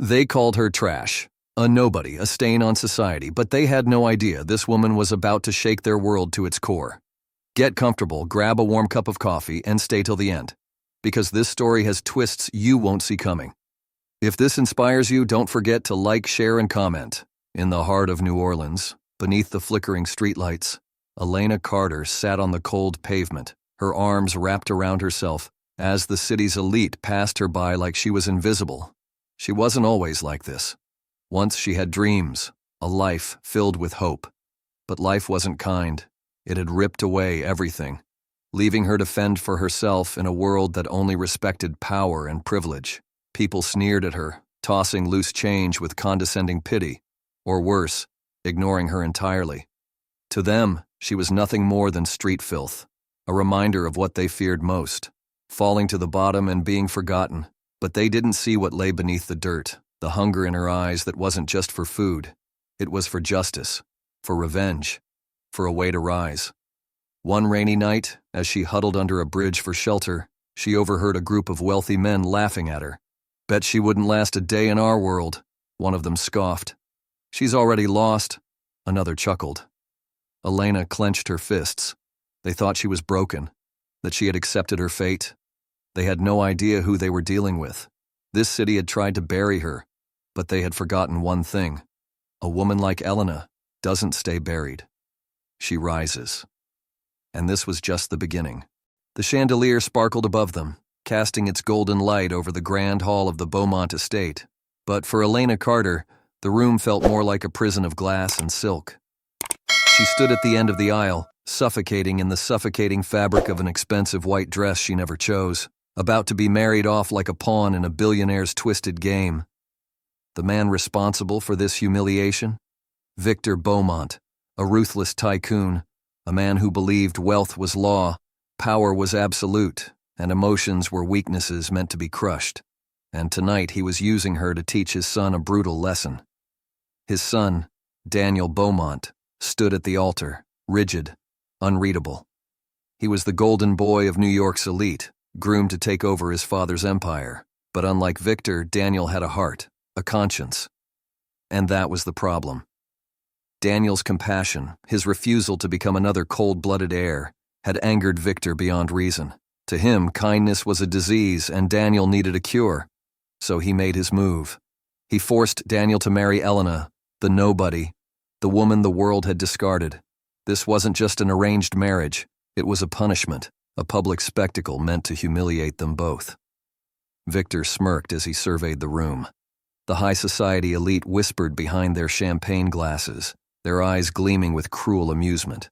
They called her trash, a nobody, a stain on society, but they had no idea this woman was about to shake their world to its core. Get comfortable, grab a warm cup of coffee, and stay till the end, because this story has twists you won't see coming. If this inspires you, don't forget to like, share, and comment. In the heart of New Orleans, beneath the flickering streetlights, Elena Carter sat on the cold pavement, her arms wrapped around herself, as the city's elite passed her by like she was invisible. She wasn't always like this. Once she had dreams, a life filled with hope. But life wasn't kind. It had ripped away everything, leaving her to fend for herself in a world that only respected power and privilege. People sneered at her, tossing loose change with condescending pity, or worse, ignoring her entirely. To them, she was nothing more than street filth, a reminder of what they feared most, falling to the bottom and being forgotten. But they didn't see what lay beneath the dirt, the hunger in her eyes that wasn't just for food. It was for justice, for revenge, for a way to rise. One rainy night, as she huddled under a bridge for shelter, she overheard a group of wealthy men laughing at her. "Bet she wouldn't last a day in our world," one of them scoffed. "She's already lost," another chuckled. Elena clenched her fists. They thought she was broken, that she had accepted her fate. They had no idea who they were dealing with. This city had tried to bury her, but they had forgotten one thing. A woman like Elena doesn't stay buried. She rises. And this was just the beginning. The chandelier sparkled above them, casting its golden light over the grand hall of the Beaumont estate. But for Elena Carter, the room felt more like a prison of glass and silk. She stood at the end of the aisle, suffocating in the suffocating fabric of an expensive white dress she never chose, about to be married off like a pawn in a billionaire's twisted game. The man responsible for this humiliation? Victor Beaumont, a ruthless tycoon, a man who believed wealth was law, power was absolute, and emotions were weaknesses meant to be crushed. And tonight he was using her to teach his son a brutal lesson. His son, Daniel Beaumont, stood at the altar, rigid, unreadable. He was the golden boy of New York's elite, groomed to take over his father's empire. But unlike Victor, Daniel had a heart, a conscience. And that was the problem. Daniel's compassion, his refusal to become another cold-blooded heir, had angered Victor beyond reason. To him, kindness was a disease and Daniel needed a cure. So he made his move. He forced Daniel to marry Elena, the nobody, the woman the world had discarded. This wasn't just an arranged marriage. It was a punishment, a public spectacle meant to humiliate them both. Victor smirked as he surveyed the room. The high society elite whispered behind their champagne glasses, their eyes gleaming with cruel amusement.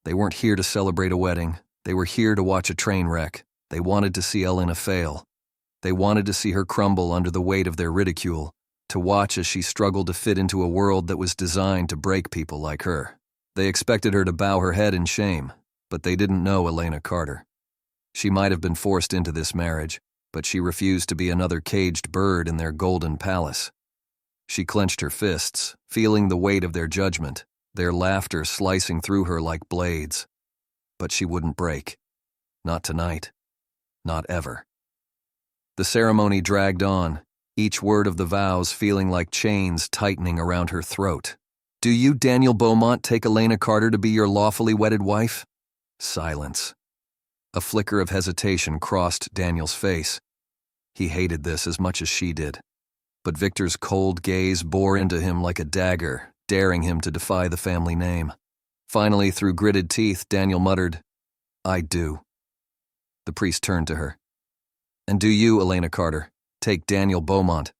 They weren't here to celebrate a wedding. They were here to watch a train wreck. They wanted to see Elena fail. They wanted to see her crumble under the weight of their ridicule, to watch as she struggled to fit into a world that was designed to break people like her. They expected her to bow her head in shame, but they didn't know Elena Carter. She might have been forced into this marriage, but she refused to be another caged bird in their golden palace. She clenched her fists, feeling the weight of their judgment, their laughter slicing through her like blades. But she wouldn't break. Not tonight. Not ever. The ceremony dragged on, each word of the vows feeling like chains tightening around her throat. "Do you, Daniel Beaumont, take Elena Carter to be your lawfully wedded wife?" Silence. A flicker of hesitation crossed Daniel's face. He hated this as much as she did. But Victor's cold gaze bore into him like a dagger, daring him to defy the family name. Finally, through gritted teeth, Daniel muttered, "I do." The priest turned to her. "And do you, Elena Carter, take Daniel Beaumont?"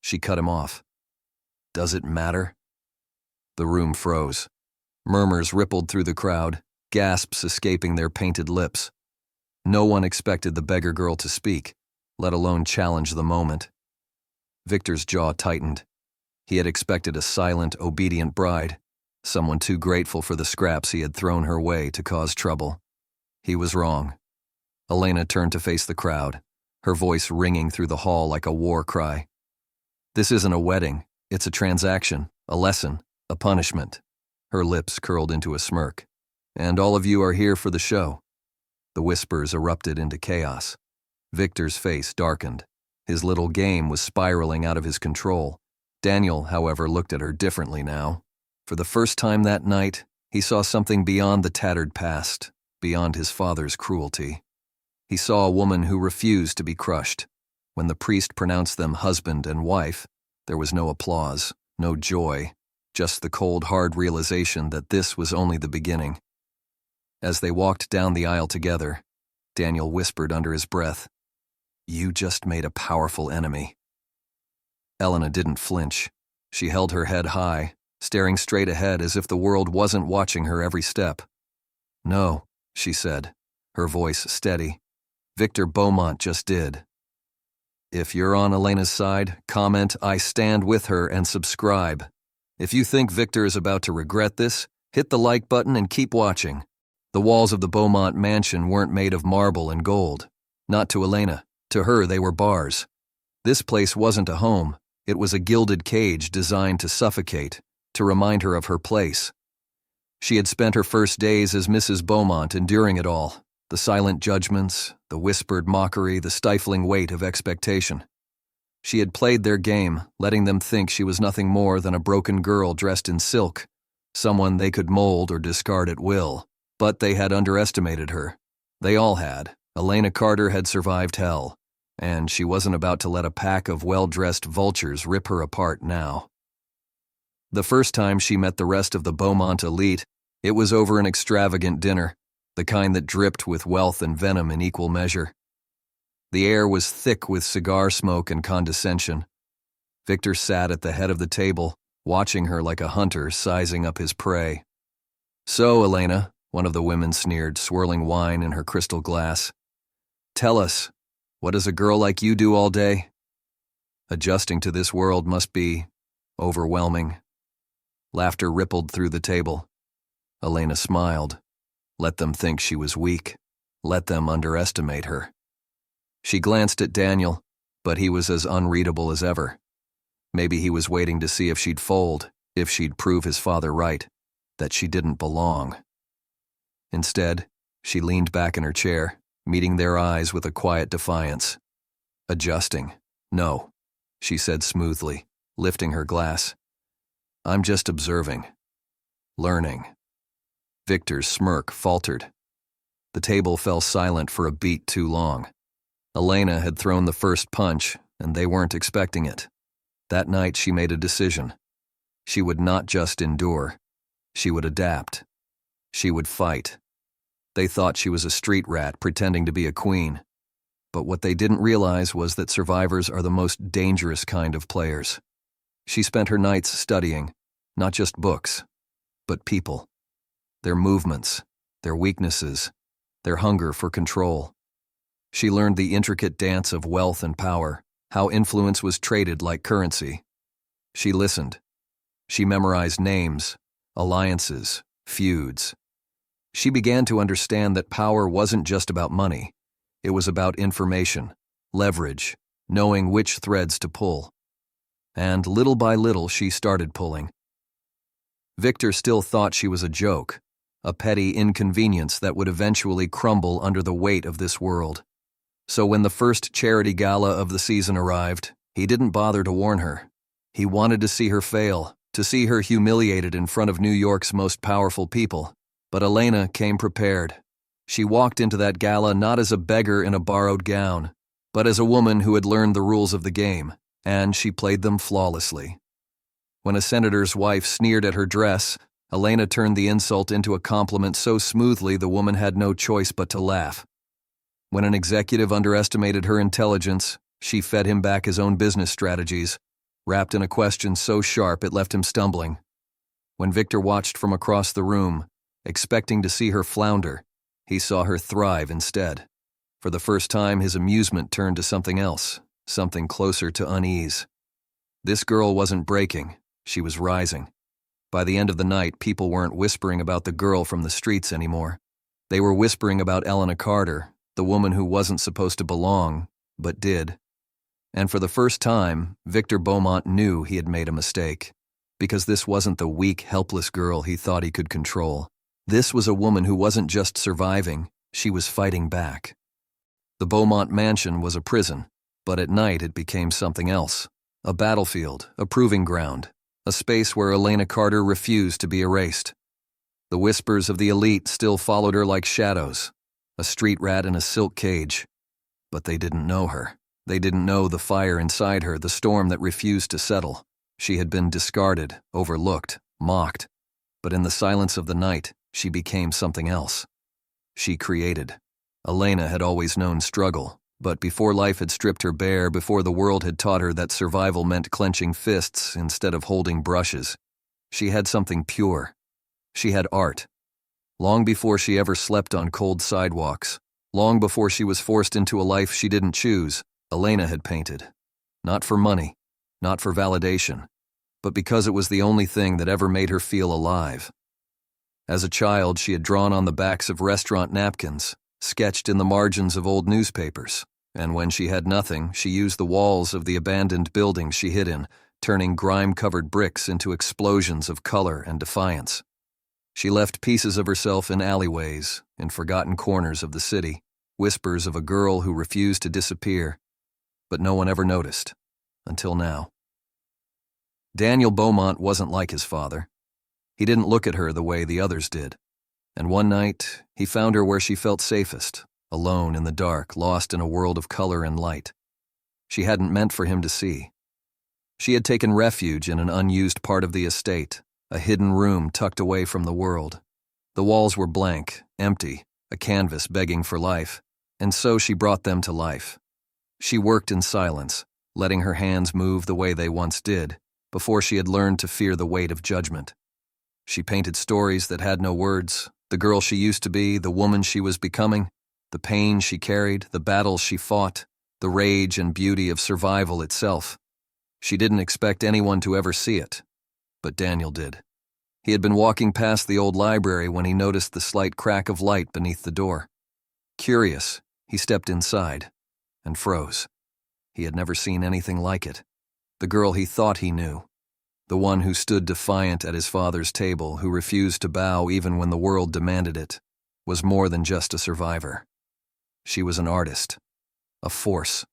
She cut him off. "Does it matter?" The room froze. Murmurs rippled through the crowd, gasps escaping their painted lips. No one expected the beggar girl to speak, let alone challenge the moment. Victor's jaw tightened. He had expected a silent, obedient bride, someone too grateful for the scraps he had thrown her way to cause trouble. He was wrong. Elena turned to face the crowd, her voice ringing through the hall like a war cry. "This isn't a wedding. It's a transaction, a lesson, a punishment." Her lips curled into a smirk. "And all of you are here for the show." The whispers erupted into chaos. Victor's face darkened. His little game was spiraling out of his control. Daniel, however, looked at her differently now. For the first time that night, he saw something beyond the tattered past, beyond his father's cruelty. He saw a woman who refused to be crushed. When the priest pronounced them husband and wife, there was no applause, no joy, just the cold, hard realization that this was only the beginning. As they walked down the aisle together, Daniel whispered under his breath, "You just made a powerful enemy." Elena didn't flinch. She held her head high, staring straight ahead as if the world wasn't watching her every step. "No," she said, her voice steady. "Victor Beaumont just did." If you're on Elena's side, comment "I stand with her" and subscribe. If you think Victor is about to regret this, hit the like button and keep watching. The walls of the Beaumont mansion weren't made of marble and gold. Not to Elena. To her, they were bars. This place wasn't a home. It was a gilded cage designed to suffocate, to remind her of her place. She had spent her first days as Mrs. Beaumont enduring it all, the silent judgments, the whispered mockery, the stifling weight of expectation. She had played their game, letting them think she was nothing more than a broken girl dressed in silk, someone they could mold or discard at will. But they had underestimated her. They all had. Elena Carter had survived hell, and she wasn't about to let a pack of well-dressed vultures rip her apart now. The first time she met the rest of the Beaumont elite, it was over an extravagant dinner, the kind that dripped with wealth and venom in equal measure. The air was thick with cigar smoke and condescension. Victor sat at the head of the table, watching her like a hunter sizing up his prey. "So, Elena," one of the women sneered, swirling wine in her crystal glass, "tell us, what does a girl like you do all day?" Adjusting to this world must be overwhelming. Laughter rippled through the table. Elena smiled. Let them think she was weak. Let them underestimate her. She glanced at Daniel, but he was as unreadable as ever. Maybe he was waiting to see if she'd fold, if she'd prove his father right, that she didn't belong. Instead, she leaned back in her chair, meeting their eyes with a quiet defiance. "Adjusting? No," she said smoothly, lifting her glass. "I'm just observing. Learning." Victor's smirk faltered. The table fell silent for a beat too long. Elena had thrown the first punch, and they weren't expecting it. That night she made a decision. She would not just endure. She would adapt. She would fight. They thought she was a street rat pretending to be a queen. But what they didn't realize was that survivors are the most dangerous kind of players. She spent her nights studying, not just books, but people. Their movements, their weaknesses, their hunger for control. She learned the intricate dance of wealth and power, how influence was traded like currency. She listened. She memorized names, alliances, feuds. She began to understand that power wasn't just about money. It was about information, leverage, knowing which threads to pull. And little by little, she started pulling. Victor still thought she was a joke, a petty inconvenience that would eventually crumble under the weight of this world. So when the first charity gala of the season arrived, he didn't bother to warn her. He wanted to see her fail, to see her humiliated in front of New York's most powerful people. But Elena came prepared. She walked into that gala not as a beggar in a borrowed gown, but as a woman who had learned the rules of the game, and she played them flawlessly. When a senator's wife sneered at her dress, Elena turned the insult into a compliment so smoothly the woman had no choice but to laugh. When an executive underestimated her intelligence, she fed him back his own business strategies, wrapped in a question so sharp it left him stumbling. When Victor watched from across the room, expecting to see her flounder, he saw her thrive instead. For the first time, his amusement turned to something else, something closer to unease. This girl wasn't breaking, she was rising. By the end of the night, people weren't whispering about the girl from the streets anymore. They were whispering about Elena Carter, the woman who wasn't supposed to belong, but did. And for the first time, Victor Beaumont knew he had made a mistake, because this wasn't the weak, helpless girl he thought he could control. This was a woman who wasn't just surviving, she was fighting back. The Beaumont mansion was a prison, But at night it became something else. A battlefield, a proving ground, a space where Elena Carter refused to be erased. The whispers of the elite still followed her like shadows, a street rat in a silk cage. But they didn't know her. They didn't know the fire inside her, the storm that refused to settle. She had been discarded, overlooked, mocked. But in the silence of the night, she became something else. She created. Elena had always known struggle, but before life had stripped her bare, before the world had taught her that survival meant clenching fists instead of holding brushes, she had something pure. She had art. Long before she ever slept on cold sidewalks, long before she was forced into a life she didn't choose, Elena had painted. Not for money, not for validation, but because it was the only thing that ever made her feel alive. As a child, she had drawn on the backs of restaurant napkins, sketched in the margins of old newspapers, and when she had nothing, she used the walls of the abandoned buildings she hid in, turning grime-covered bricks into explosions of color and defiance. She left pieces of herself in alleyways, in forgotten corners of the city, whispers of a girl who refused to disappear, but no one ever noticed, until now. Daniel Beaumont wasn't like his father. He didn't look at her the way the others did. And one night, he found her where she felt safest, alone in the dark, lost in a world of color and light. She hadn't meant for him to see. She had taken refuge in an unused part of the estate, a hidden room tucked away from the world. The walls were blank, empty, a canvas begging for life, and so she brought them to life. She worked in silence, letting her hands move the way they once did, before she had learned to fear the weight of judgment. She painted stories that had no words, the girl she used to be, the woman she was becoming, the pain she carried, the battles she fought, the rage and beauty of survival itself. She didn't expect anyone to ever see it, but Daniel did. He had been walking past the old library when he noticed the slight crack of light beneath the door. Curious, he stepped inside and froze. He had never seen anything like it. The girl he thought he knew, the one who stood defiant at his father's table, who refused to bow even when the world demanded it, was more than just a survivor. She was an artist, a force,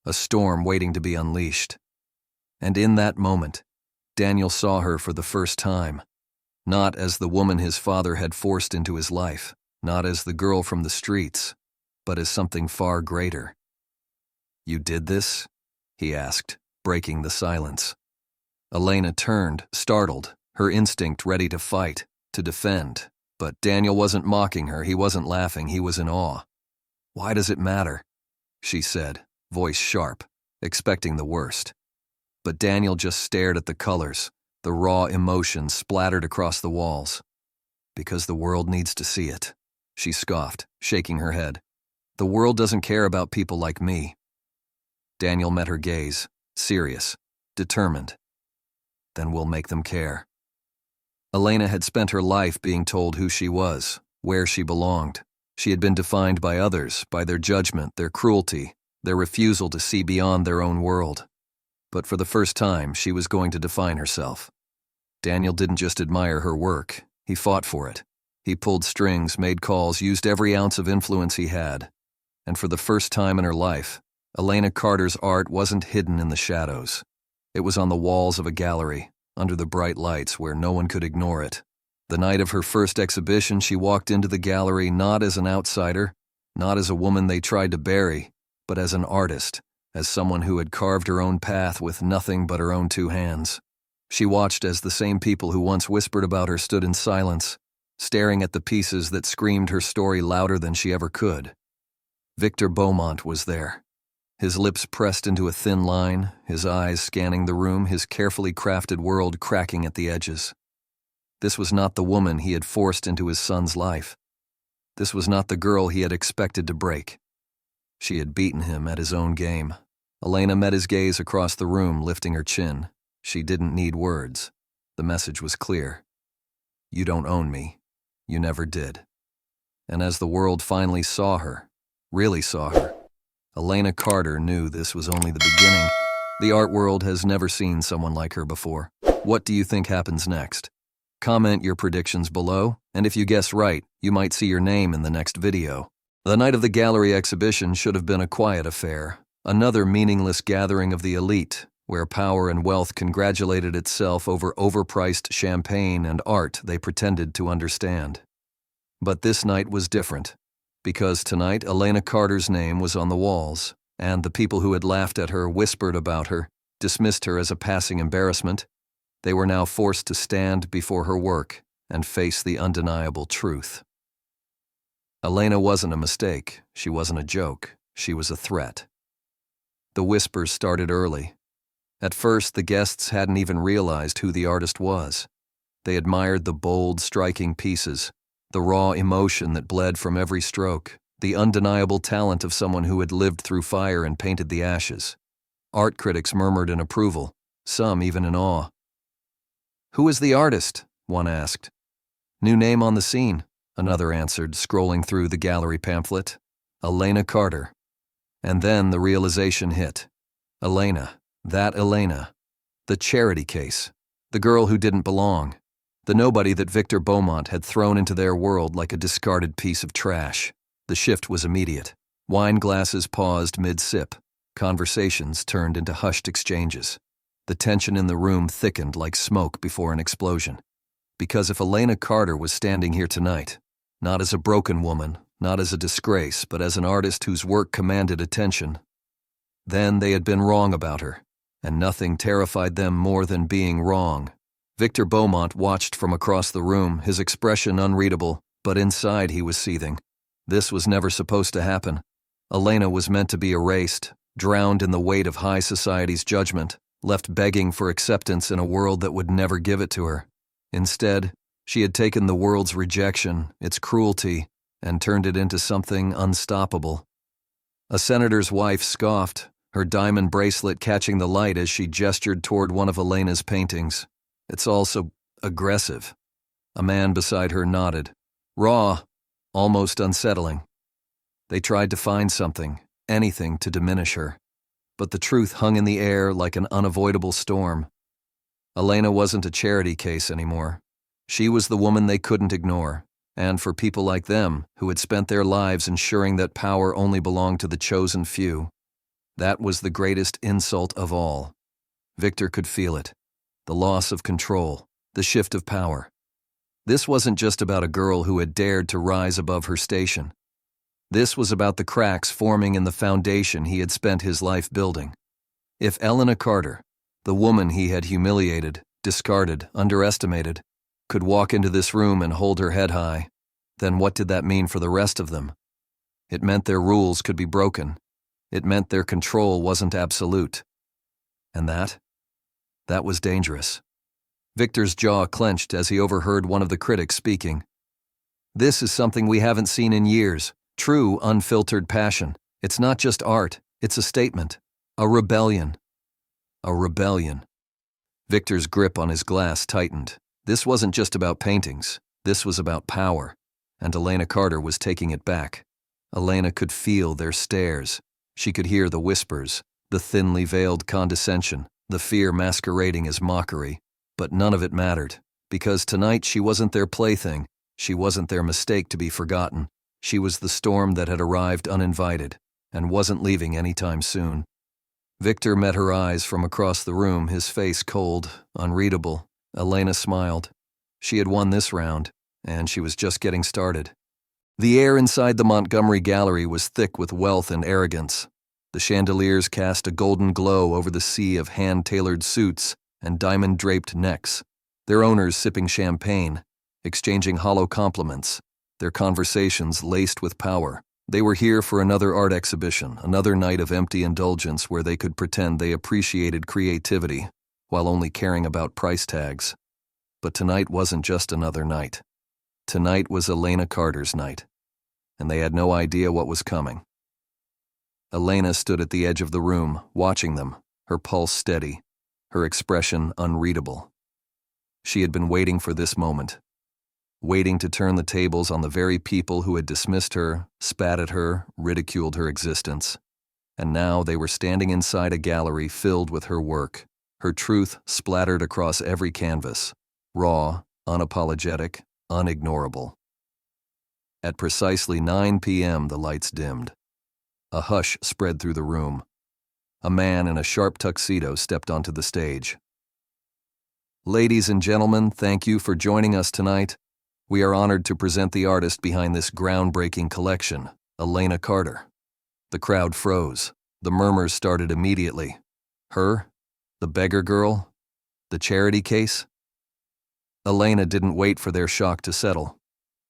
a storm waiting to be unleashed. And in that moment, Daniel saw her for the first time, not as the woman his father had forced into his life, not as the girl from the streets, but as something far greater. "You did this?" he asked, breaking the silence. Elena turned, startled, her instinct ready to fight, to defend. But Daniel wasn't mocking her, he wasn't laughing, he was in awe. "Why does it matter?" she said, voice sharp, expecting the worst. But Daniel just stared at the colors, the raw emotion splattered across the walls. "Because the world needs to see it," she scoffed, shaking her head. "The world doesn't care about people like me." Daniel met her gaze, serious, determined. "Then we'll make them care." Elena had spent her life being told who she was, where she belonged. She had been defined by others, by their judgment, their cruelty, their refusal to see beyond their own world. But for the first time, she was going to define herself. Daniel didn't just admire her work, he fought for it. He pulled strings, made calls, used every ounce of influence he had. And for the first time in her life, Elena Carter's art wasn't hidden in the shadows. It was on the walls of a gallery, under the bright lights where no one could ignore it. The night of her first exhibition, she walked into the gallery not as an outsider, not as a woman they tried to bury, but as an artist, as someone who had carved her own path with nothing but her own two hands. She watched as the same people who once whispered about her stood in silence, staring at the pieces that screamed her story louder than she ever could. Victor Beaumont was there. His lips pressed into a thin line, his eyes scanning the room, his carefully crafted world cracking at the edges. This was not the woman he had forced into his son's life. This was not the girl he had expected to break. She had beaten him at his own game. Elena met his gaze across the room, lifting her chin. She didn't need words. The message was clear. "You don't own me. You never did." And as the world finally saw her, really saw her, Elena Carter knew this was only the beginning. The art world has never seen someone like her before. What do you think happens next? Comment your predictions below, and if you guess right, you might see your name in the next video. The night of the gallery exhibition should have been a quiet affair, Another meaningless gathering of the elite, where power and wealth congratulated itself over overpriced champagne and art they pretended to understand. But this night was different, because tonight Elena Carter's name was on the walls, and the people who had laughed at her, whispered about her, dismissed her as a passing embarrassment. They were now forced to stand before her work and face the undeniable truth. Elena wasn't a mistake, she wasn't a joke, she was a threat. The whispers started early. At first, the guests hadn't even realized who the artist was. They admired the bold, striking pieces, the raw emotion that bled from every stroke, the undeniable talent of someone who had lived through fire and painted the ashes. Art critics murmured in approval, some even in awe. "Who is the artist?" one asked. "New name on the scene," another answered, scrolling through the gallery pamphlet. "Elena Carter." And then the realization hit. Elena, that Elena. The charity case. The girl who didn't belong. The nobody that Victor Beaumont had thrown into their world like a discarded piece of trash. The shift was immediate. Wine glasses paused mid-sip. Conversations turned into hushed exchanges. The tension in the room thickened like smoke before an explosion. Because if Elena Carter was standing here tonight, not as a broken woman, not as a disgrace, but as an artist whose work commanded attention, then they had been wrong about her, and nothing terrified them more than being wrong. Victor Beaumont watched from across the room, his expression unreadable, but inside he was seething. This was never supposed to happen. Elena was meant to be erased, drowned in the weight of high society's judgment, left begging for acceptance in a world that would never give it to her. Instead, she had taken the world's rejection, its cruelty, and turned it into something unstoppable. A senator's wife scoffed, her diamond bracelet catching the light as she gestured toward one of Elena's paintings. "It's all so aggressive." A man beside her nodded. Raw, almost unsettling. They tried to find something, anything to diminish her. But the truth hung in the air like an unavoidable storm. Elena wasn't a charity case anymore. She was the woman they couldn't ignore. And for people like them, who had spent their lives ensuring that power only belonged to the chosen few, that was the greatest insult of all. Victor could feel it. The loss of control, the shift of power. This wasn't just about a girl who had dared to rise above her station. This was about the cracks forming in the foundation he had spent his life building. If Elena Carter, the woman he had humiliated, discarded, underestimated, could walk into this room and hold her head high, then what did that mean for the rest of them? It meant their rules could be broken. It meant their control wasn't absolute. And that was dangerous. Victor's jaw clenched as he overheard one of the critics speaking. "This is something we haven't seen in years. True, unfiltered passion. It's not just art, it's a statement. A rebellion." A rebellion. Victor's grip on his glass tightened. This wasn't just about paintings. This was about power. And Elena Carter was taking it back. Elena could feel their stares. She could hear the whispers, the thinly veiled condescension, the fear masquerading as mockery. But none of it mattered, because tonight she wasn't their plaything. She wasn't their mistake to be forgotten. She was the storm that had arrived uninvited and wasn't leaving anytime soon. Victor met her eyes from across the room, his face cold, unreadable. Elena smiled. She had won this round, and she was just getting started. The air inside the Montgomery Gallery was thick with wealth and arrogance. The chandeliers cast a golden glow over the sea of hand-tailored suits and diamond-draped necks, their owners sipping champagne, exchanging hollow compliments, their conversations laced with power. They were here for another art exhibition, another night of empty indulgence where they could pretend they appreciated creativity while only caring about price tags. But tonight wasn't just another night. Tonight was Elena Carter's night, and they had no idea what was coming. Elena stood at the edge of the room, watching them, her pulse steady, her expression unreadable. She had been waiting for this moment, waiting to turn the tables on the very people who had dismissed her, spat at her, ridiculed her existence. And now they were standing inside a gallery filled with her work, her truth splattered across every canvas, raw, unapologetic, unignorable. At precisely 9 p.m., the lights dimmed. A hush spread through the room. A man in a sharp tuxedo stepped onto the stage. Ladies and gentlemen, thank you for joining us tonight. We are honored to present the artist behind this groundbreaking collection, Elena Carter. The crowd froze. The murmurs started immediately. Her? The beggar girl? The charity case? Elena didn't wait for their shock to settle.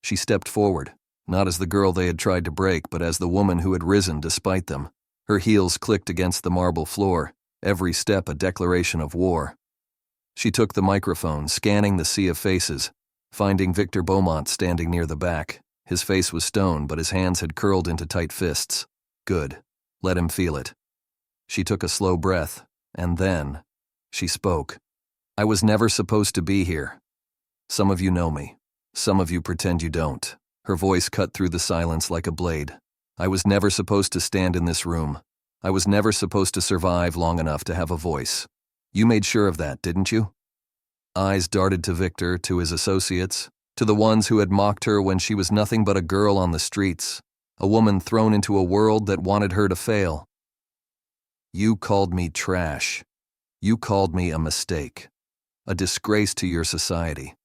She stepped forward, not as the girl they had tried to break, but as the woman who had risen despite them. Her heels clicked against the marble floor, every step a declaration of war. She took the microphone, scanning the sea of faces, finding Victor Beaumont standing near the back. His face was stone, but his hands had curled into tight fists. Good. Let him feel it. She took a slow breath, and then she spoke. I was never supposed to be here. Some of you know me. Some of you pretend you don't. Her voice cut through the silence like a blade. I was never supposed to stand in this room. I was never supposed to survive long enough to have a voice. You made sure of that, didn't you? Eyes darted to Victor, to his associates, to the ones who had mocked her when she was nothing but a girl on the streets, a woman thrown into a world that wanted her to fail. You called me trash. You called me a mistake, a disgrace to your society.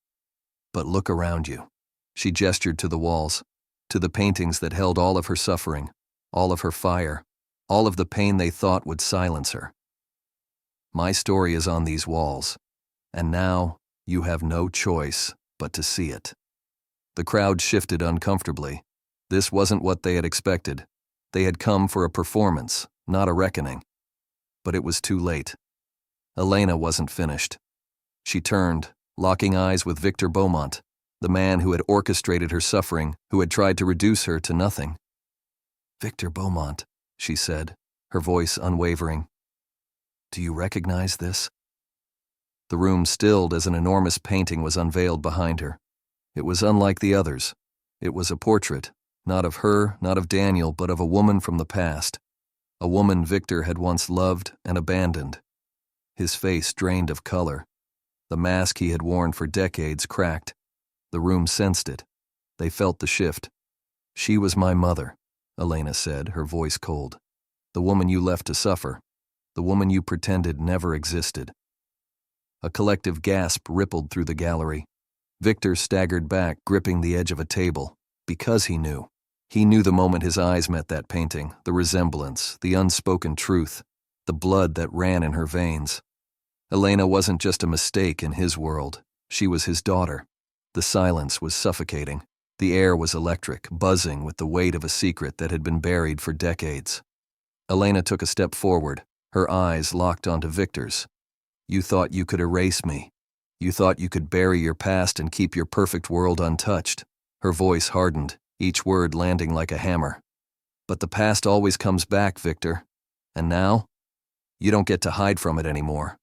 But look around you. She gestured to the walls, to the paintings that held all of her suffering, all of her fire, all of the pain they thought would silence her. My story is on these walls, and now you have no choice but to see it. The crowd shifted uncomfortably. This wasn't what they had expected. They had come for a performance, not a reckoning. But it was too late. Elena wasn't finished. She turned, locking eyes with Victor Beaumont, the man who had orchestrated her suffering, who had tried to reduce her to nothing. Victor Beaumont, she said, her voice unwavering. Do you recognize this? The room stilled as an enormous painting was unveiled behind her. It was unlike the others. It was a portrait, not of her, not of Daniel, but of a woman from the past. A woman Victor had once loved and abandoned. His face drained of color. The mask he had worn for decades cracked. The room sensed it. They felt the shift. She was my mother, Elena said, her voice cold. The woman you left to suffer. The woman you pretended never existed. A collective gasp rippled through the gallery. Victor staggered back, gripping the edge of a table, because he knew. He knew the moment his eyes met that painting, the resemblance, the unspoken truth, the blood that ran in her veins. Elena wasn't just a mistake in his world. She was his daughter. The silence was suffocating. The air was electric, buzzing with the weight of a secret that had been buried for decades. Elena took a step forward, her eyes locked onto Victor's. You thought you could erase me. You thought you could bury your past and keep your perfect world untouched. Her voice hardened, each word landing like a hammer. But the past always comes back, Victor. And now? You don't get to hide from it anymore.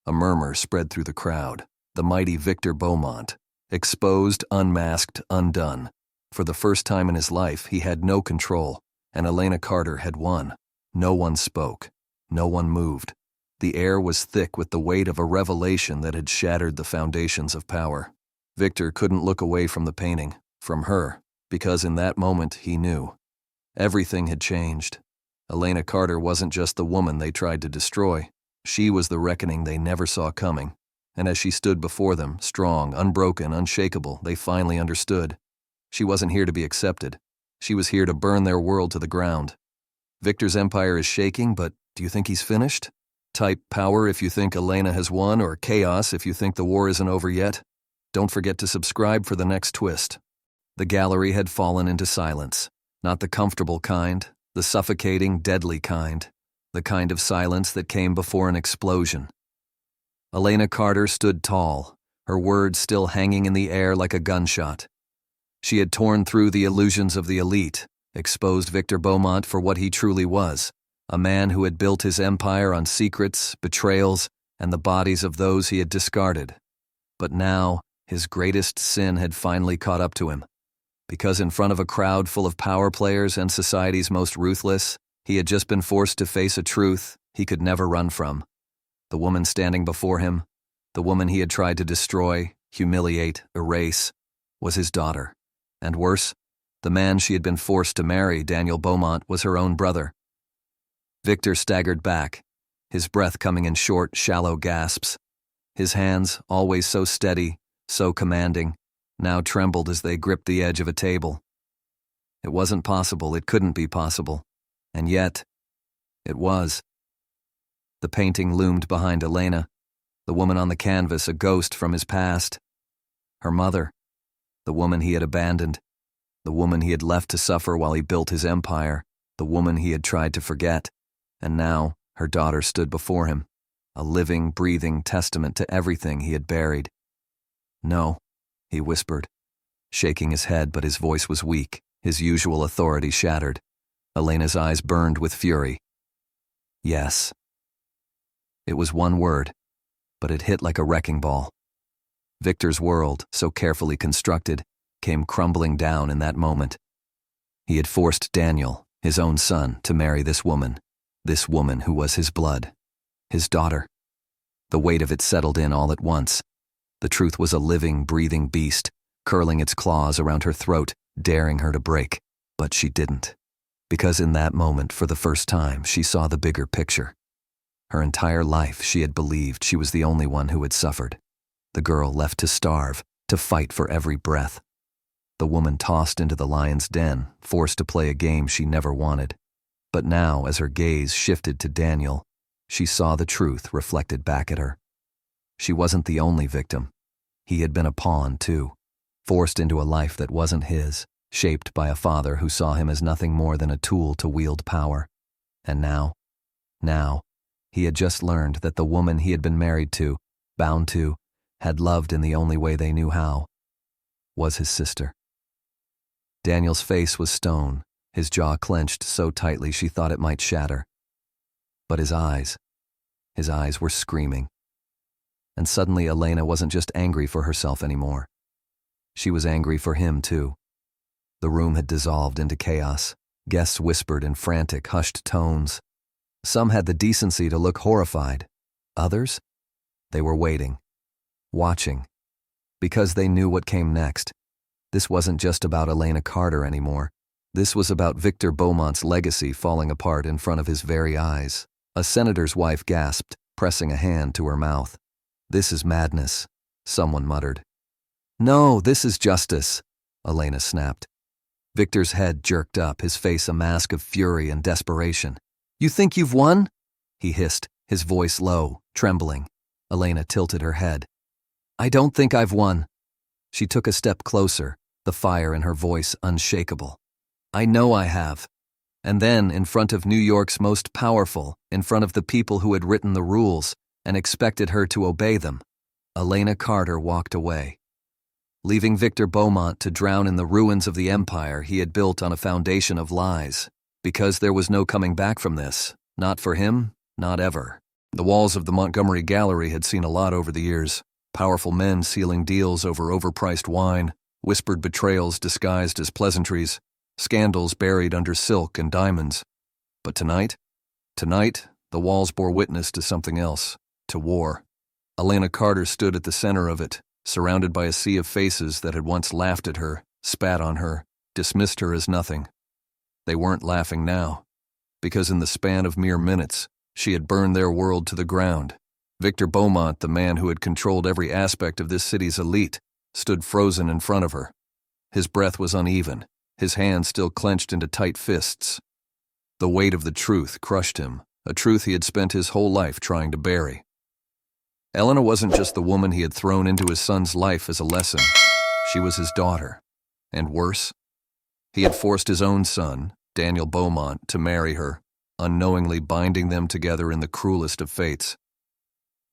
A murmur spread through the crowd. The mighty Victor Beaumont, exposed, unmasked, undone. For the first time in his life, he had no control, and Elena Carter had won. No one spoke. No one moved. The air was thick with the weight of a revelation that had shattered the foundations of power. Victor couldn't look away from the painting, from her, because in that moment he knew. Everything had changed. Elena Carter wasn't just the woman they tried to destroy. She was the reckoning they never saw coming. And as she stood before them, strong, unbroken, unshakable, they finally understood. She wasn't here to be accepted. She was here to burn their world to the ground. Victor's empire is shaking, but do you think he's finished? Type power if you think Elena has won, or chaos if you think the war isn't over yet. Don't forget to subscribe for the next twist. The gallery had fallen into silence. Not the comfortable kind, the suffocating, deadly kind. The kind of silence that came before an explosion. Elena Carter stood tall, her words still hanging in the air like a gunshot. She had torn through the illusions of the elite, exposed Victor Beaumont for what he truly was, a man who had built his empire on secrets, betrayals, and the bodies of those he had discarded. But now, his greatest sin had finally caught up to him. Because in front of a crowd full of power players and society's most ruthless, he had just been forced to face a truth he could never run from. The woman standing before him, the woman he had tried to destroy, humiliate, erase, was his daughter. And worse, the man she had been forced to marry, Daniel Beaumont, was her own brother. Victor staggered back, his breath coming in short, shallow gasps. His hands, always so steady, so commanding, now trembled as they gripped the edge of a table. It wasn't possible, it couldn't be possible. And yet, it was. The painting loomed behind Elena, the woman on the canvas, a ghost from his past. Her mother, the woman he had abandoned, the woman he had left to suffer while he built his empire, the woman he had tried to forget. And now, her daughter stood before him, a living, breathing testament to everything he had buried. "No," he whispered, shaking his head, but his voice was weak, his usual authority shattered. Elena's eyes burned with fury. "Yes." It was one word, but it hit like a wrecking ball. Victor's world, so carefully constructed, came crumbling down in that moment. He had forced Daniel, his own son, to marry this woman who was his blood, his daughter. The weight of it settled in all at once. The truth was a living, breathing beast, curling its claws around her throat, daring her to break. But she didn't. Because in that moment, for the first time, she saw the bigger picture. Her entire life, she had believed she was the only one who had suffered. The girl left to starve, to fight for every breath. The woman tossed into the lion's den, forced to play a game she never wanted. But now, as her gaze shifted to Daniel, she saw the truth reflected back at her. She wasn't the only victim. He had been a pawn, too, forced into a life that wasn't his, shaped by a father who saw him as nothing more than a tool to wield power. And now, he had just learned that the woman he had been married to, bound to, had loved in the only way they knew how, was his sister. Daniel's face was stone, his jaw clenched so tightly she thought it might shatter. But his eyes were screaming. And suddenly Elena wasn't just angry for herself anymore. She was angry for him, too. The room had dissolved into chaos. Guests whispered in frantic, hushed tones. Some had the decency to look horrified. Others? They were waiting, watching, because they knew what came next. This wasn't just about Elena Carter anymore. This was about Victor Beaumont's legacy falling apart in front of his very eyes. A senator's wife gasped, pressing a hand to her mouth. "This is madness," someone muttered. "No, this is justice," Elena snapped. Victor's head jerked up, his face a mask of fury and desperation. "You think you've won?" he hissed, his voice low, trembling. Elena tilted her head. "I don't think I've won." She took a step closer, the fire in her voice unshakable. "I know I have." And then, in front of New York's most powerful, in front of the people who had written the rules and expected her to obey them, Elena Carter walked away, leaving Victor Beaumont to drown in the ruins of the empire he had built on a foundation of lies. Because there was no coming back from this. Not for him, not ever. The walls of the Montgomery Gallery had seen a lot over the years. Powerful men sealing deals over overpriced wine, whispered betrayals disguised as pleasantries, scandals buried under silk and diamonds. But tonight, the walls bore witness to something else, to war. Elena Carter stood at the center of it, surrounded by a sea of faces that had once laughed at her, spat on her, dismissed her as nothing. They weren't laughing now, because in the span of mere minutes, she had burned their world to the ground. Victor Beaumont, the man who had controlled every aspect of this city's elite, stood frozen in front of her. His breath was uneven, his hands still clenched into tight fists. The weight of the truth crushed him, a truth he had spent his whole life trying to bury. Elena wasn't just the woman he had thrown into his son's life as a lesson. She was his daughter. And worse, he had forced his own son, Daniel Beaumont, to marry her, unknowingly binding them together in the cruelest of fates.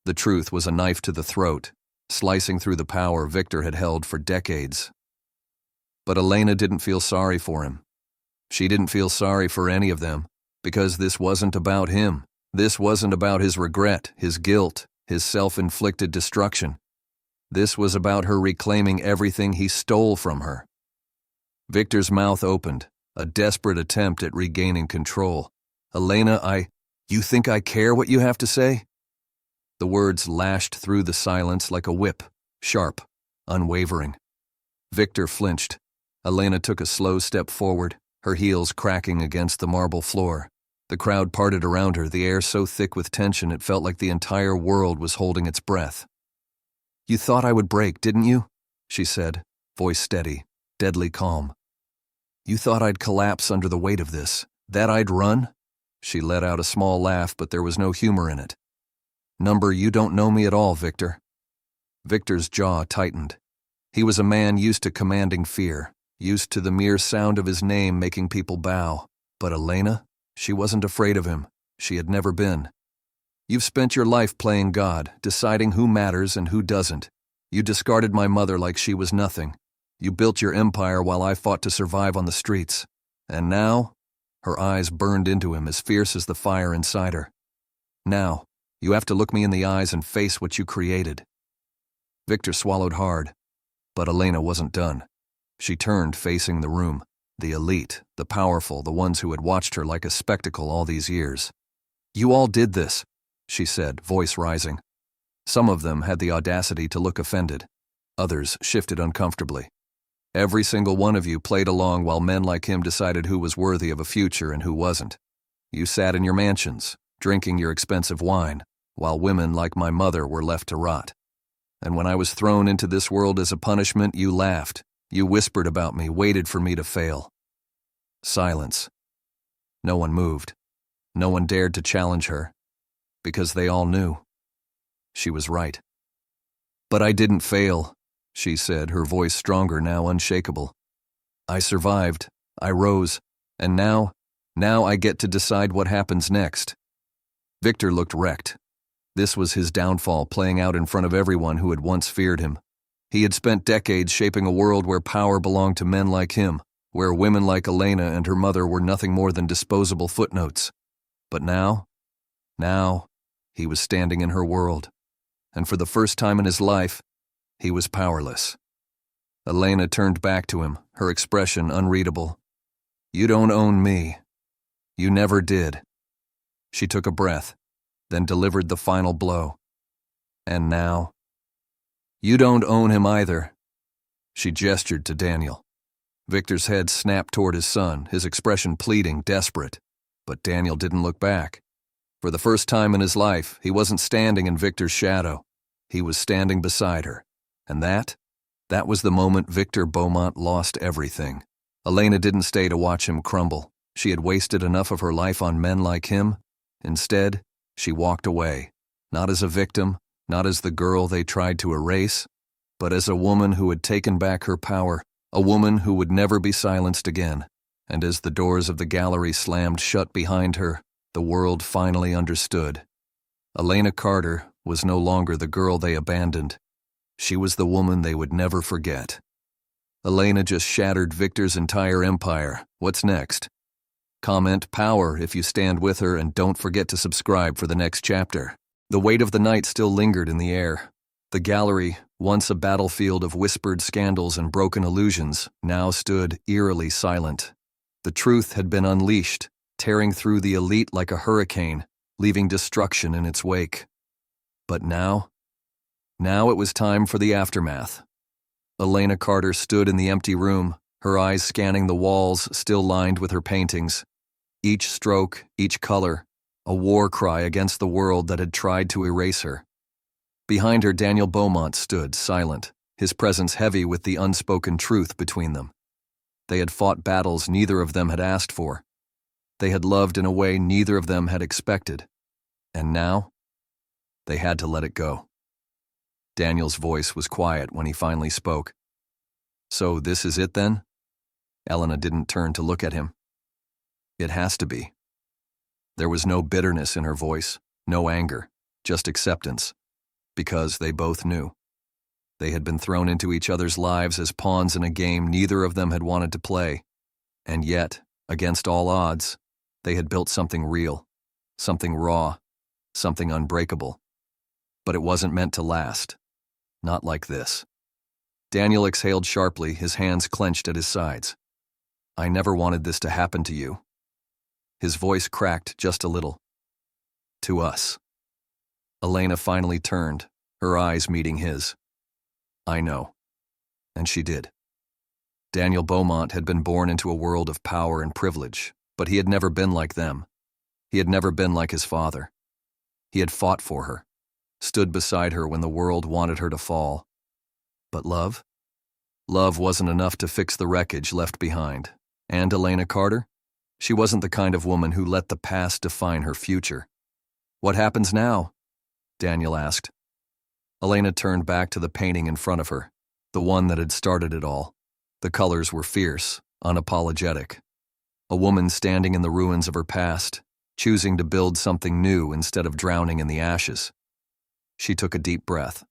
The truth was a knife to the throat, slicing through the power Victor had held for decades. But Elena didn't feel sorry for him. She didn't feel sorry for any of them, because this wasn't about him. This wasn't about his regret, his guilt, his self-inflicted destruction. This was about her reclaiming everything he stole from her. Victor's mouth opened, a desperate attempt at regaining control. "Elena, you think I care what you have to say?" The words lashed through the silence like a whip, sharp, unwavering. Victor flinched. Elena took a slow step forward, her heels cracking against the marble floor. The crowd parted around her, the air so thick with tension it felt like the entire world was holding its breath. "You thought I would break, didn't you?" she said, voice steady, deadly calm. "You thought I'd collapse under the weight of this, that I'd run?" She let out a small laugh, but there was no humor in it. You don't know me at all, Victor." Victor's jaw tightened. He was a man used to commanding fear, used to the mere sound of his name making people bow. But Elena? She wasn't afraid of him. She had never been. "You've spent your life playing God, deciding who matters and who doesn't. You discarded my mother like she was nothing. You built your empire while I fought to survive on the streets. And now?" Her eyes burned into him as fierce as the fire inside her. "Now, you have to look me in the eyes and face what you created." Victor swallowed hard, but Elena wasn't done. She turned, facing the room, the elite, the powerful, the ones who had watched her like a spectacle all these years. "You all did this," she said, voice rising. Some of them had the audacity to look offended. Others shifted uncomfortably. "Every single one of you played along while men like him decided who was worthy of a future and who wasn't. You sat in your mansions, drinking your expensive wine, while women like my mother were left to rot. And when I was thrown into this world as a punishment, you laughed. You whispered about me, waited for me to fail." Silence. No one moved. No one dared to challenge her, because they all knew. She was right. "But I didn't fail," she said, her voice stronger now, unshakable. "I survived, I rose, and now I get to decide what happens next." Victor looked wrecked. This was his downfall playing out in front of everyone who had once feared him. He had spent decades shaping a world where power belonged to men like him, where women like Elena and her mother were nothing more than disposable footnotes. But now, he was standing in her world, and for the first time in his life, he was powerless. Elena turned back to him, her expression unreadable. "You don't own me. You never did." She took a breath, then delivered the final blow. "And now? You don't own him either." She gestured to Daniel. Victor's head snapped toward his son, his expression pleading, desperate. But Daniel didn't look back. For the first time in his life, he wasn't standing in Victor's shadow. He was standing beside her. And that was the moment Victor Beaumont lost everything. Elena didn't stay to watch him crumble. She had wasted enough of her life on men like him. Instead, she walked away, not as a victim, not as the girl they tried to erase, but as a woman who had taken back her power, a woman who would never be silenced again. And as the doors of the gallery slammed shut behind her, the world finally understood. Elena Carter was no longer the girl they abandoned. She was the woman they would never forget. Elena just shattered Victor's entire empire. What's next? Comment power if you stand with her, and don't forget to subscribe for the next chapter. The weight of the night still lingered in the air. The gallery, once a battlefield of whispered scandals and broken illusions, now stood eerily silent. The truth had been unleashed, tearing through the elite like a hurricane, leaving destruction in its wake. But now it was time for the aftermath. Elena Carter stood in the empty room, her eyes scanning the walls still lined with her paintings. Each stroke, each color, a war cry against the world that had tried to erase her. Behind her, Daniel Beaumont stood, silent, his presence heavy with the unspoken truth between them. They had fought battles neither of them had asked for. They had loved in a way neither of them had expected. And now, they had to let it go. Daniel's voice was quiet when he finally spoke. "So this is it then?" Elena didn't turn to look at him. "It has to be." There was no bitterness in her voice, no anger, just acceptance, because they both knew. They had been thrown into each other's lives as pawns in a game neither of them had wanted to play. And yet, against all odds, they had built something real, something raw, something unbreakable. But it wasn't meant to last. Not like this. Daniel exhaled sharply, his hands clenched at his sides. "I never wanted this to happen to you." His voice cracked just a little. "To us." Elena finally turned, her eyes meeting his. "I know." And she did. Daniel Beaumont had been born into a world of power and privilege, but he had never been like them. He had never been like his father. He had fought for her, stood beside her when the world wanted her to fall. But love? Love wasn't enough to fix the wreckage left behind. And Elena Carter? She wasn't the kind of woman who let the past define her future. What happens now? Daniel asked. Elena turned back to the painting in front of her, the one that had started it all. The colors were fierce, unapologetic. A woman standing in the ruins of her past, choosing to build something new instead of drowning in the ashes. She took a deep breath.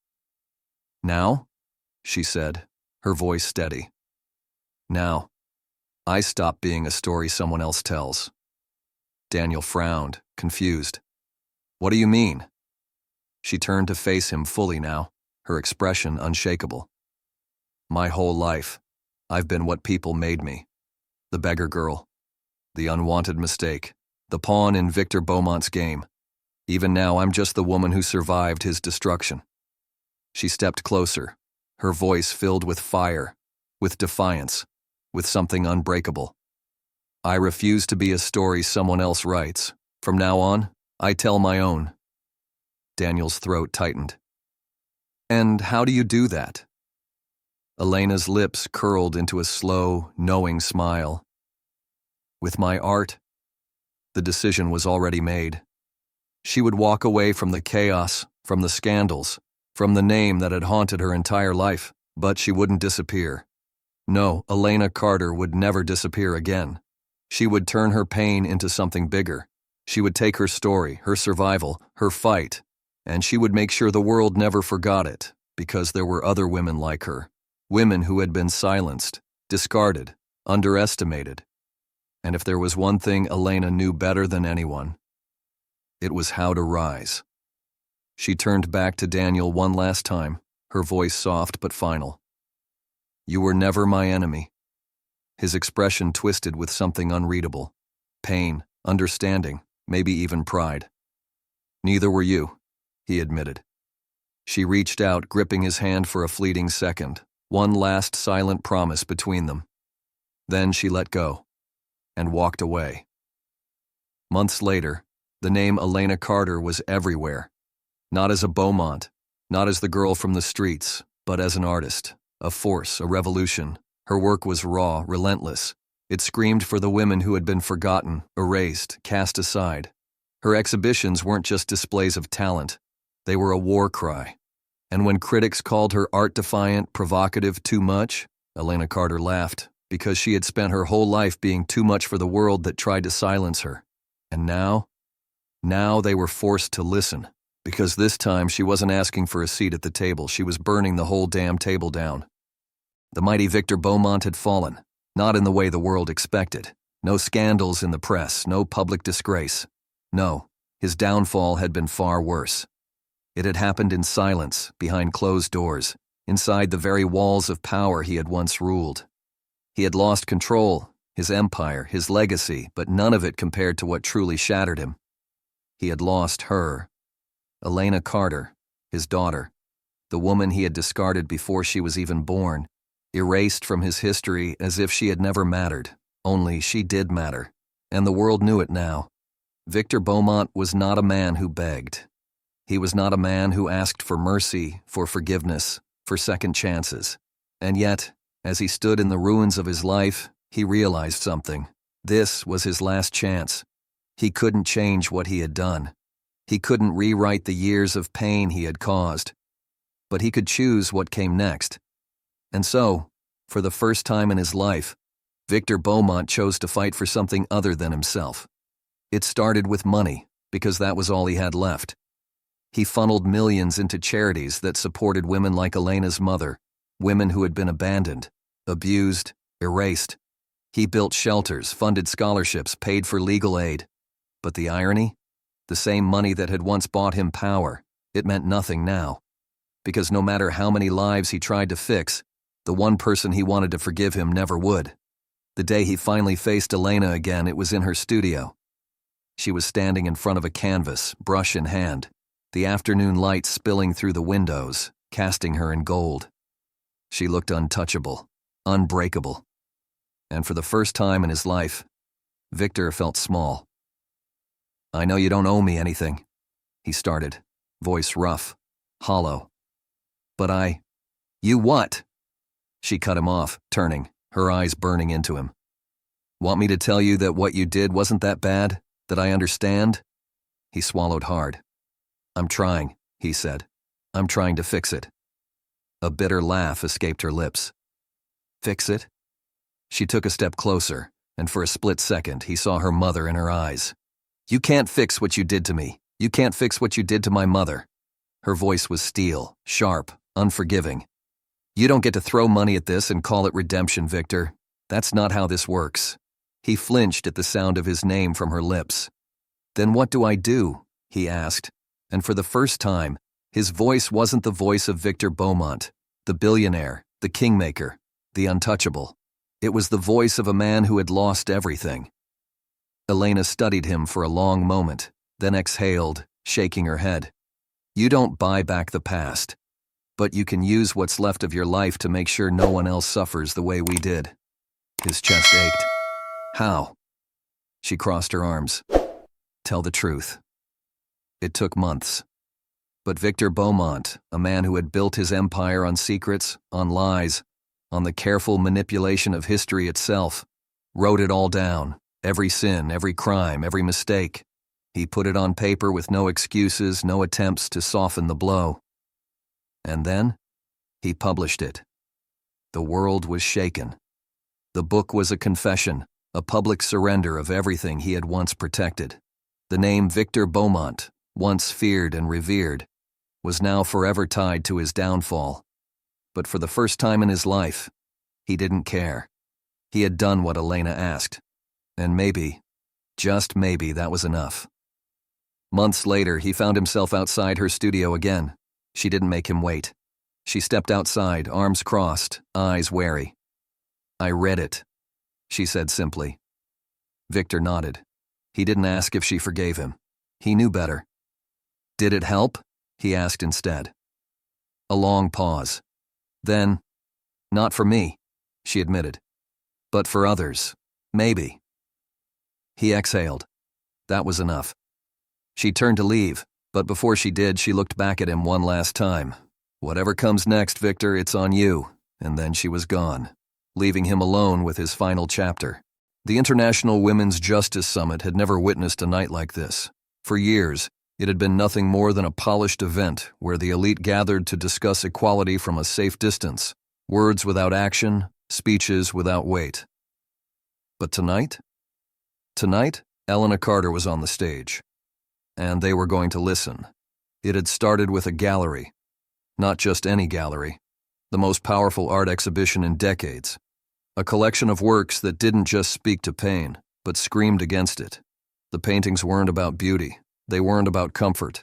Now, she said, her voice steady. Now, I stop being a story someone else tells. Daniel frowned, confused. What do you mean? She turned to face him fully now, her expression unshakable. My whole life, I've been what people made me. The beggar girl. The unwanted mistake. The pawn in Victor Beaumont's game. Even now, I'm just the woman who survived his destruction. She stepped closer, her voice filled with fire, with defiance, with something unbreakable. I refuse to be a story someone else writes. From now on, I tell my own. Daniel's throat tightened. And how do you do that? Elena's lips curled into a slow, knowing smile. With my art. The decision was already made. She would walk away from the chaos, from the scandals, from the name that had haunted her entire life, but she wouldn't disappear. No, Elena Carter would never disappear again. She would turn her pain into something bigger. She would take her story, her survival, her fight, and she would make sure the world never forgot it, because there were other women like her, women who had been silenced, discarded, underestimated. And if there was one thing Elena knew better than anyone, it was how to rise. She turned back to Daniel one last time, her voice soft but final. You were never my enemy. His expression twisted with something unreadable. Pain, understanding, maybe even pride. Neither were you, he admitted. She reached out, gripping his hand for a fleeting second, one last silent promise between them. Then she let go and walked away. Months later, the name Elena Carter was everywhere. Not as a Beaumont, not as the girl from the streets, but as an artist, a force, a revolution. Her work was raw, relentless. It screamed for the women who had been forgotten, erased, cast aside. Her exhibitions weren't just displays of talent. They were a war cry. And when critics called her art-defiant, provocative, too much, Elena Carter laughed, because she had spent her whole life being too much for the world that tried to silence her. And now they were forced to listen, because this time she wasn't asking for a seat at the table, she was burning the whole damn table down. The mighty Victor Beaumont had fallen, not in the way the world expected. No scandals in the press, no public disgrace. No, his downfall had been far worse. It had happened in silence, behind closed doors, inside the very walls of power he had once ruled. He had lost control, his empire, his legacy, but none of it compared to what truly shattered him. He had lost her, Elena Carter, his daughter, the woman he had discarded before she was even born, erased from his history as if she had never mattered. Only she did matter, and the world knew it now. Victor Beaumont was not a man who begged. He was not a man who asked for mercy, for forgiveness, for second chances. And yet, as he stood in the ruins of his life, he realized something. This was his last chance. He couldn't change what he had done. He couldn't rewrite the years of pain he had caused. But he could choose what came next. And so, for the first time in his life, Victor Beaumont chose to fight for something other than himself. It started with money, because that was all he had left. He funneled millions into charities that supported women like Elena's mother, women who had been abandoned, abused, erased. He built shelters, funded scholarships, paid for legal aid. But the irony? The same money that had once bought him power, it meant nothing now. Because no matter how many lives he tried to fix, the one person he wanted to forgive him never would. The day he finally faced Elena again, it was in her studio. She was standing in front of a canvas, brush in hand, the afternoon light spilling through the windows, casting her in gold. She looked untouchable, unbreakable. And for the first time in his life, Victor felt small. I know you don't owe me anything, he started, voice rough, hollow. But You what? She cut him off, turning, her eyes burning into him. Want me to tell you that what you did wasn't that bad? That I understand? He swallowed hard. I'm trying, he said. I'm trying to fix it. A bitter laugh escaped her lips. Fix it? She took a step closer, and for a split second he saw her mother in her eyes. You can't fix what you did to me. You can't fix what you did to my mother. Her voice was steel, sharp, unforgiving. You don't get to throw money at this and call it redemption, Victor. That's not how this works. He flinched at the sound of his name from her lips. Then what do I do? He asked, and for the first time, his voice wasn't the voice of Victor Beaumont, the billionaire, the kingmaker, the untouchable. It was the voice of a man who had lost everything. Elena studied him for a long moment, then exhaled, shaking her head. You don't buy back the past, but you can use what's left of your life to make sure no one else suffers the way we did. His chest ached. How? She crossed her arms. Tell the truth. It took months. But Victor Beaumont, a man who had built his empire on secrets, on lies, on the careful manipulation of history itself, wrote it all down, every sin, every crime, every mistake. He put it on paper with no excuses, no attempts to soften the blow. And then, he published it. The world was shaken. The book was a confession, a public surrender of everything he had once protected. The name Victor Beaumont, once feared and revered, was now forever tied to his downfall. But for the first time in his life, he didn't care. He had done what Elena asked, and maybe, just maybe, that was enough. Months later, he found himself outside her studio again. She didn't make him wait. She stepped outside, arms crossed, eyes wary. I read it, she said simply. Victor nodded. He didn't ask if she forgave him. He knew better. Did it help? He asked instead. A long pause. Then, not for me, she admitted. But for others, maybe. He exhaled. That was enough. She turned to leave, but before she did, she looked back at him one last time. Whatever comes next, Victor, it's on you. And then she was gone, leaving him alone with his final chapter. The International Women's Justice Summit had never witnessed a night like this. For years, it had been nothing more than a polished event where the elite gathered to discuss equality from a safe distance, words without action, speeches without weight. But tonight? Tonight, Elena Carter was on the stage. And they were going to listen. It had started with a gallery. Not just any gallery. The most powerful art exhibition in decades. A collection of works that didn't just speak to pain, but screamed against it. The paintings weren't about beauty. They weren't about comfort.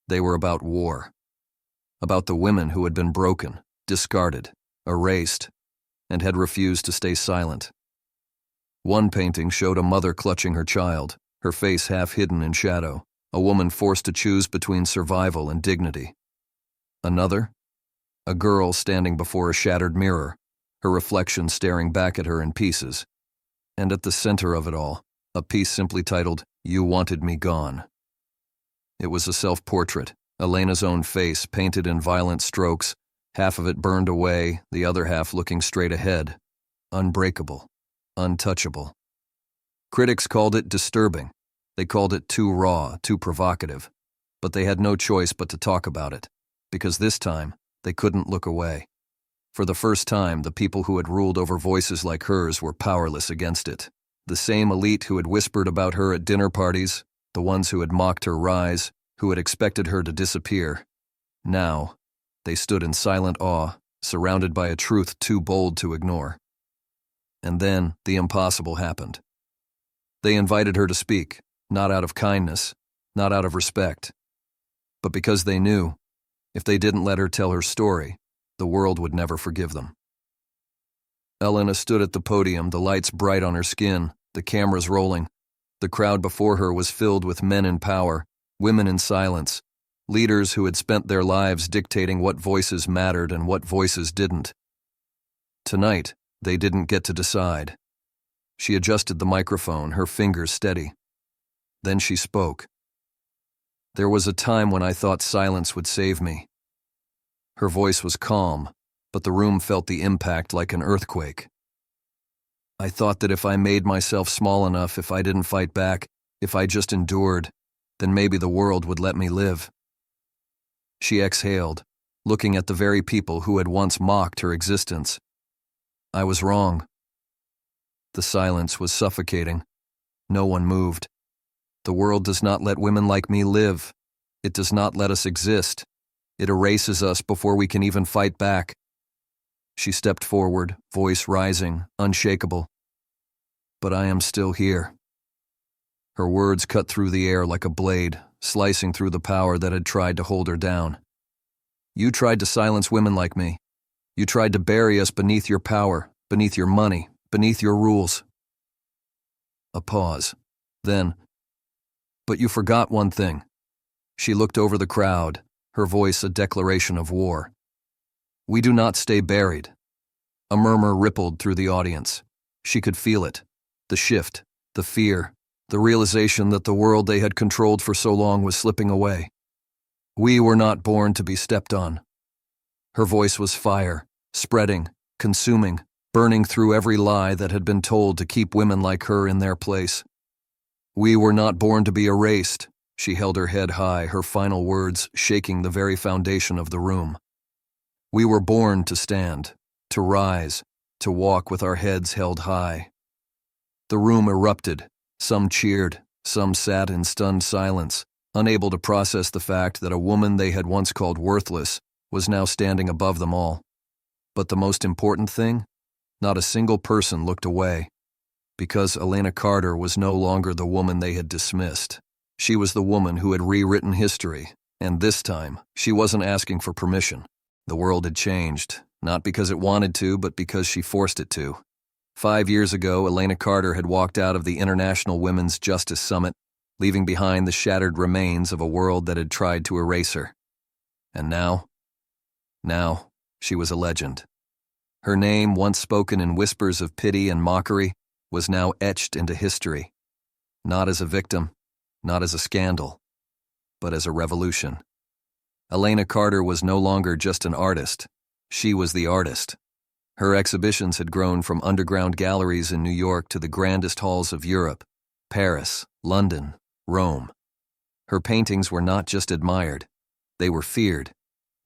They were about war. About the women who had been broken, discarded, erased, and had refused to stay silent. One painting showed a mother clutching her child, her face half hidden in shadow, a woman forced to choose between survival and dignity. Another, a girl standing before a shattered mirror, her reflection staring back at her in pieces. And at the center of it all, a piece simply titled, You Wanted Me Gone. It was a self-portrait, Elena's own face painted in violent strokes, half of it burned away, the other half looking straight ahead. Unbreakable, untouchable. Critics called it disturbing. They called it too raw, too provocative. But they had no choice but to talk about it, because this time, they couldn't look away. For the first time, the people who had ruled over voices like hers were powerless against it. The same elite who had whispered about her at dinner parties, the ones who had mocked her rise, who had expected her to disappear. Now, they stood in silent awe, surrounded by a truth too bold to ignore. And then, the impossible happened. They invited her to speak, not out of kindness, not out of respect, but because they knew, if they didn't let her tell her story, the world would never forgive them. Elena stood at the podium, the lights bright on her skin, the cameras rolling. The crowd before her was filled with men in power, women in silence, leaders who had spent their lives dictating what voices mattered and what voices didn't. Tonight, they didn't get to decide. She adjusted the microphone, her fingers steady. Then she spoke. There was a time when I thought silence would save me. Her voice was calm, but the room felt the impact like an earthquake. I thought that if I made myself small enough, if I didn't fight back, if I just endured, then maybe the world would let me live. She exhaled, looking at the very people who had once mocked her existence. I was wrong. The silence was suffocating. No one moved. The world does not let women like me live. It does not let us exist. It erases us before we can even fight back. She stepped forward, voice rising, unshakable. But I am still here. Her words cut through the air like a blade, slicing through the power that had tried to hold her down. You tried to silence women like me. You tried to bury us beneath your power, beneath your money, beneath your rules. A pause. Then, but you forgot one thing. She looked over the crowd, her voice a declaration of war. We do not stay buried. A murmur rippled through the audience. She could feel it. The shift, the fear, the realization that the world they had controlled for so long was slipping away. We were not born to be stepped on. Her voice was fire, spreading, consuming, burning through every lie that had been told to keep women like her in their place. We were not born to be erased. She held her head high, her final words shaking the very foundation of the room. We were born to stand, to rise, to walk with our heads held high. The room erupted. Some cheered, some sat in stunned silence, unable to process the fact that a woman they had once called worthless was now standing above them all. But the most important thing? Not a single person looked away. Because Elena Carter was no longer the woman they had dismissed. She was the woman who had rewritten history, and this time, she wasn't asking for permission. The world had changed, not because it wanted to, but because she forced it to. 5 years ago, Elena Carter had walked out of the International Women's Justice Summit, leaving behind the shattered remains of a world that had tried to erase her. And now, she was a legend. Her name, once spoken in whispers of pity and mockery, was now etched into history. Not as a victim, not as a scandal, but as a revolution. Elena Carter was no longer just an artist. She was the artist. Her exhibitions had grown from underground galleries in New York to the grandest halls of Europe, Paris, London, Rome. Her paintings were not just admired, they were feared,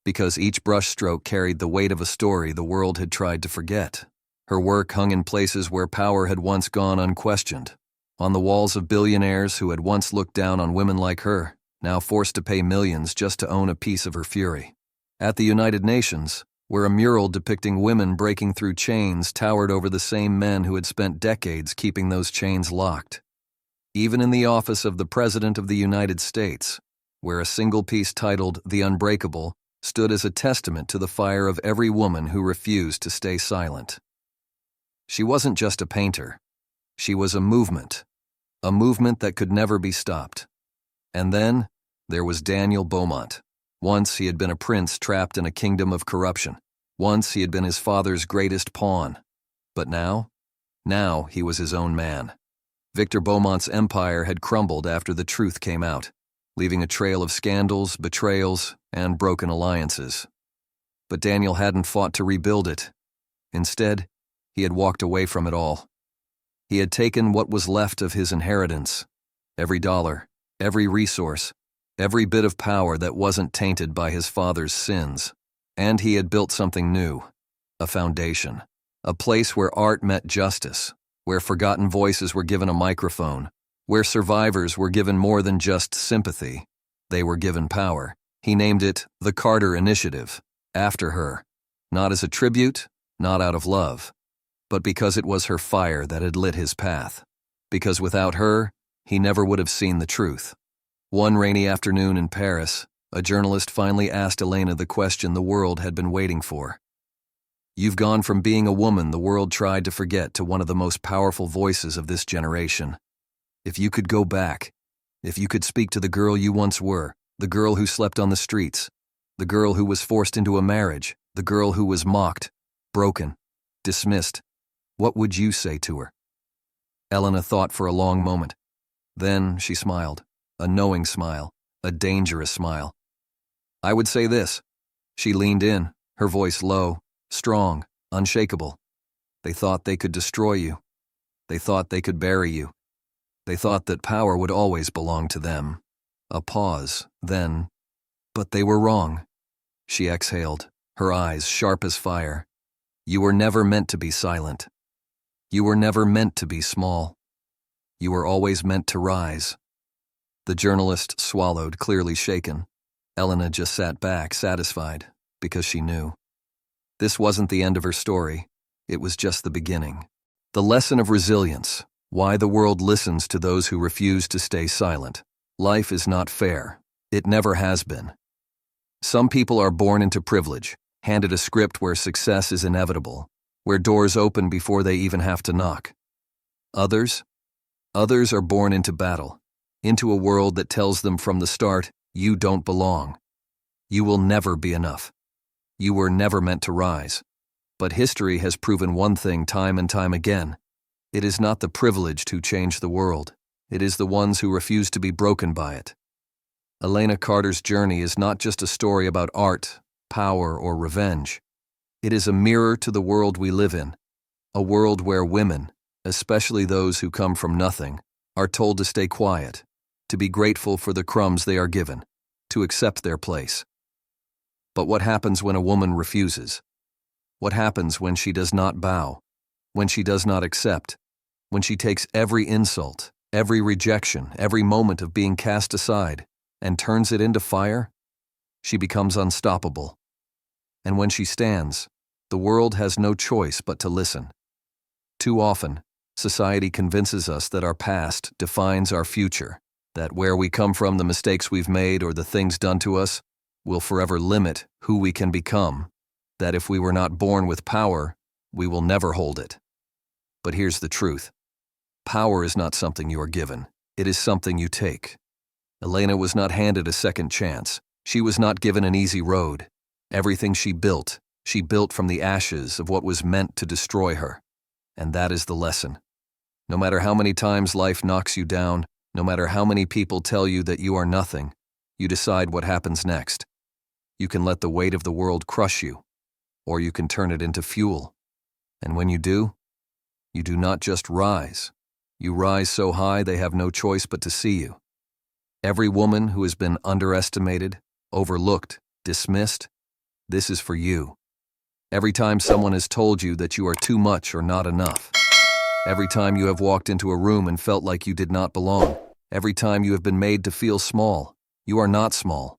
because each brushstroke carried the weight of a story the world had tried to forget. Her work hung in places where power had once gone unquestioned, on the walls of billionaires who had once looked down on women like her, now forced to pay millions just to own a piece of her fury. At the United Nations, where a mural depicting women breaking through chains towered over the same men who had spent decades keeping those chains locked. Even in the office of the President of the United States, where a single piece titled The Unbreakable stood as a testament to the fire of every woman who refused to stay silent. She wasn't just a painter. She was a movement that could never be stopped. And then, there was Daniel Beaumont. Once he had been a prince trapped in a kingdom of corruption. Once he had been his father's greatest pawn. But now he was his own man. Victor Beaumont's empire had crumbled after the truth came out, leaving a trail of scandals, betrayals, and broken alliances. But Daniel hadn't fought to rebuild it. Instead, he had walked away from it all. He had taken what was left of his inheritance, every dollar, every resource, every bit of power that wasn't tainted by his father's sins, and he had built something new, a foundation, a place where art met justice, where forgotten voices were given a microphone, where survivors were given more than just sympathy. They were given power. He named it the Carter Initiative, after her, not as a tribute, not out of love, but because it was her fire that had lit his path. Because without her, he never would have seen the truth. One rainy afternoon in Paris, a journalist finally asked Elena the question the world had been waiting for. You've gone from being a woman the world tried to forget to one of the most powerful voices of this generation. If you could go back, if you could speak to the girl you once were, the girl who slept on the streets, the girl who was forced into a marriage, the girl who was mocked, broken, dismissed, what would you say to her? Elena thought for a long moment. Then she smiled, a knowing smile, a dangerous smile. "I would say this." She leaned in, her voice low, strong, unshakable. "They thought they could destroy you. They thought they could bury you. They thought that power would always belong to them." A pause, then, "But they were wrong." She exhaled, her eyes sharp as fire. "You were never meant to be silent. You were never meant to be small. You were always meant to rise." The journalist swallowed, clearly shaken. Elena just sat back, satisfied, because she knew. This wasn't the end of her story. It was just the beginning. The lesson of resilience, why the world listens to those who refuse to stay silent. Life is not fair. It never has been. Some people are born into privilege, handed a script where success is inevitable, where doors open before they even have to knock. Others are born into battle, into a world that tells them from the start, you don't belong. You will never be enough. You were never meant to rise. But history has proven one thing time and time again. It is not the privileged who change the world. It is the ones who refuse to be broken by it. Elena Carter's journey is not just a story about art, power, or revenge. It is a mirror to the world we live in, a world where women, especially those who come from nothing, are told to stay quiet, to be grateful for the crumbs they are given, to accept their place. But what happens when a woman refuses? What happens when she does not bow, when she does not accept, when she takes every insult, every rejection, every moment of being cast aside, and turns it into fire? She becomes unstoppable. And when she stands, the world has no choice but to listen. Too often, society convinces us that our past defines our future, that where we come from, the mistakes we've made, or the things done to us, will forever limit who we can become, that if we were not born with power, we will never hold it. But here's the truth. Power is not something you are given. It is something you take. Elena was not handed a second chance. She was not given an easy road. Everything she built from the ashes of what was meant to destroy her. And that is the lesson. No matter how many times life knocks you down, no matter how many people tell you that you are nothing, you decide what happens next. You can let the weight of the world crush you, or you can turn it into fuel. And when you do not just rise. You rise so high they have no choice but to see you. Every woman who has been underestimated, overlooked, dismissed, this is for you. Every time someone has told you that you are too much or not enough. Every time you have walked into a room and felt like you did not belong. Every time you have been made to feel small. You are not small.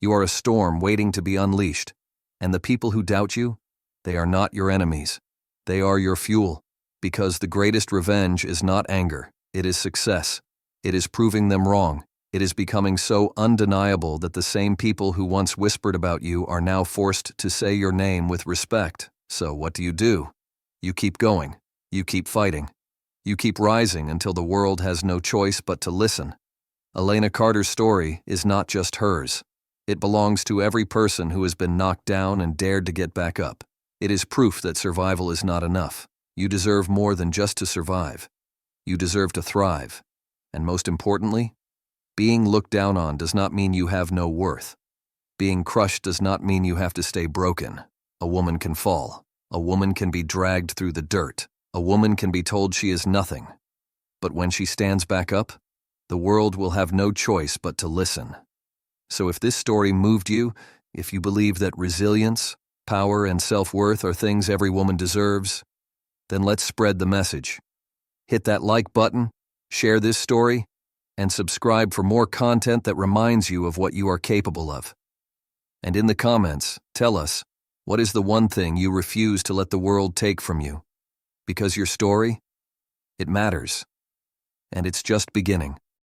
You are a storm waiting to be unleashed. And the people who doubt you, they are not your enemies. They are your fuel. Because the greatest revenge is not anger. It is success. It is proving them wrong. It is becoming so undeniable that the same people who once whispered about you are now forced to say your name with respect. So what do? You keep going. You keep fighting. You keep rising until the world has no choice but to listen. Elena Carter's story is not just hers. It belongs to every person who has been knocked down and dared to get back up. It is proof that survival is not enough. You deserve more than just to survive. You deserve to thrive. And most importantly, being looked down on does not mean you have no worth. Being crushed does not mean you have to stay broken. A woman can fall. A woman can be dragged through the dirt. A woman can be told she is nothing. But when she stands back up, the world will have no choice but to listen. So if this story moved you, if you believe that resilience, power, and self-worth are things every woman deserves, then let's spread the message. Hit that like button, share this story, and subscribe for more content that reminds you of what you are capable of. And in the comments, tell us, what is the one thing you refuse to let the world take from you? Because your story, it matters. And it's just beginning.